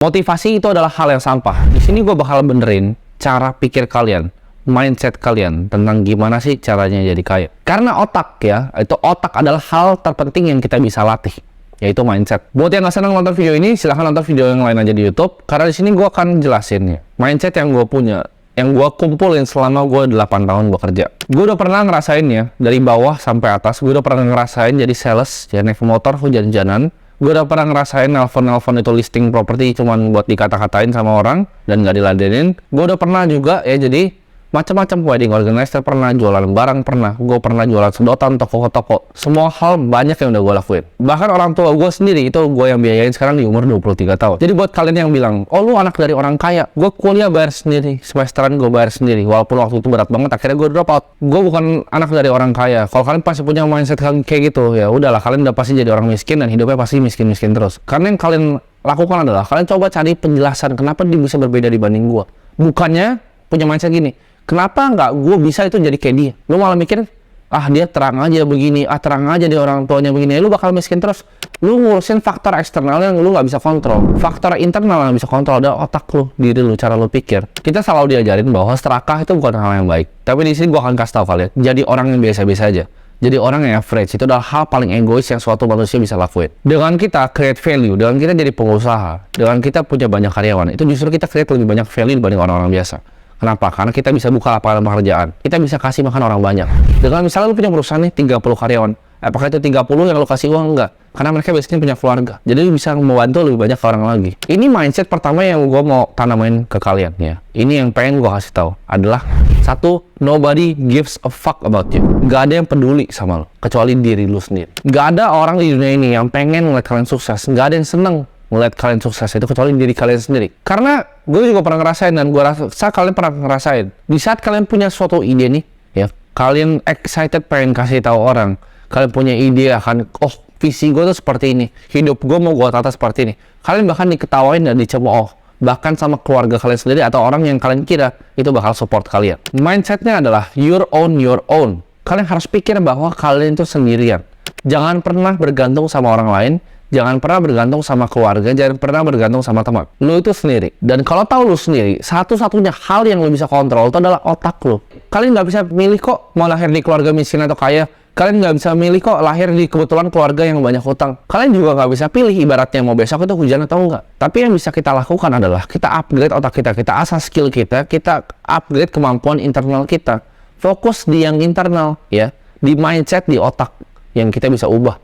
Motivasi itu adalah hal yang sampah. Di sini gue bakal benerin cara pikir kalian, mindset kalian tentang gimana sih caranya jadi kaya. Karena otak ya, itu otak adalah hal terpenting yang kita bisa latih, yaitu mindset. Buat yang nggak senang nonton video ini, silahkan nonton video yang lain aja di YouTube. Karena di sini gue akan jelasin ya, mindset yang gue punya, yang gue kumpulin selama gue 8 tahun bekerja. Gue udah pernah ngerasain ya, dari bawah sampai atas. Gue udah pernah ngerasain jadi sales, jadi naik motor, hujan-hujanan. Gue udah pernah ngerasain nelfon itu listing properti cuman buat dikata-katain sama orang dan nggak diladenin. Gue udah pernah juga ya jadi macam-macam wedding organizer, pernah jualan barang, gue pernah jualan sedotan toko-toko. Semua hal banyak yang udah gue lakuin. Bahkan orang tua gue sendiri itu gue yang biayain sekarang di umur 23 tahun. Jadi buat kalian yang bilang, oh lu anak dari orang kaya, gue kuliah bayar sendiri, semesteran gue bayar sendiri. Walaupun waktu itu berat banget, akhirnya gue drop out. Gue bukan anak dari orang kaya. Kalau kalian pasti punya mindset kayak gitu, ya udahlah, kalian udah pasti jadi orang miskin dan hidupnya pasti miskin-miskin terus. Karena yang kalian lakukan adalah kalian coba cari penjelasan kenapa dia bisa berbeda dibanding gue. Bukannya punya mindset gini, kenapa nggak gue bisa itu jadi kayak dia? Lu malah mikir, dia terang aja begini, terang aja dia orang tuanya begini, lu bakal miskin terus. Lu ngurusin faktor eksternal yang lu nggak bisa kontrol, faktor internal yang bisa kontrol adalah otak lu, diri lu, cara lu pikir. Kita selalu diajarin bahwa serakah itu bukan hal yang baik. Tapi di sini gue akan kasih tahu kalian, jadi orang yang biasa-biasa aja, jadi orang yang average itu adalah hal paling egois yang suatu manusia bisa lakuin. Dengan kita create value, dengan kita jadi pengusaha, dengan kita punya banyak karyawan, itu justru kita create lebih banyak value dibanding orang-orang biasa. Kenapa? Karena kita bisa buka lapangan pekerjaan. Kita bisa kasih makan orang banyak. Dengan misalnya lu punya perusahaan nih 30 karyawan. Apakah itu 30 yang lu kasih uang? Enggak. Karena mereka biasanya punya keluarga. Jadi lu bisa membantu lebih banyak orang lagi. Ini mindset pertama yang gue mau tanamin ke kalian ya. Ini yang pengen gue kasih tahu adalah satu, nobody gives a fuck about you. Gak ada yang peduli sama lu kecuali diri lu sendiri. Gak ada orang di dunia ini yang pengen ngeliat kalian sukses. Gak ada yang seneng ngeliat kalian sukses itu kecuali diri kalian sendiri. Karena gue juga pernah ngerasain dan gue rasa kalian pernah ngerasain. Di saat kalian punya suatu ide nih, ya, kalian excited pengen kasih tahu orang. Kalian punya ide akan, visi gue tuh seperti ini, hidup gue mau gue tata seperti ini. Kalian bahkan diketawain dan dicemooh, bahkan sama keluarga kalian sendiri atau orang yang kalian kira itu bakal support kalian. Mindsetnya adalah your own. Kalian harus pikir bahwa kalian itu sendirian. Jangan pernah bergantung sama orang lain. Jangan pernah bergantung sama keluarga, jangan pernah bergantung sama teman. Lu itu sendiri. Dan kalau tahu lu sendiri, satu-satunya hal yang lu bisa kontrol itu adalah otak lu. Kalian nggak bisa milih kok mau lahir di keluarga miskin atau kaya. Kalian nggak bisa milih kok lahir di kebetulan keluarga yang banyak hutang. Kalian juga nggak bisa pilih ibaratnya mau besok itu hujan atau enggak. Tapi yang bisa kita lakukan adalah kita upgrade otak kita, kita asah skill kita upgrade kemampuan internal kita. Fokus di yang internal ya, di mindset, di otak yang kita bisa ubah.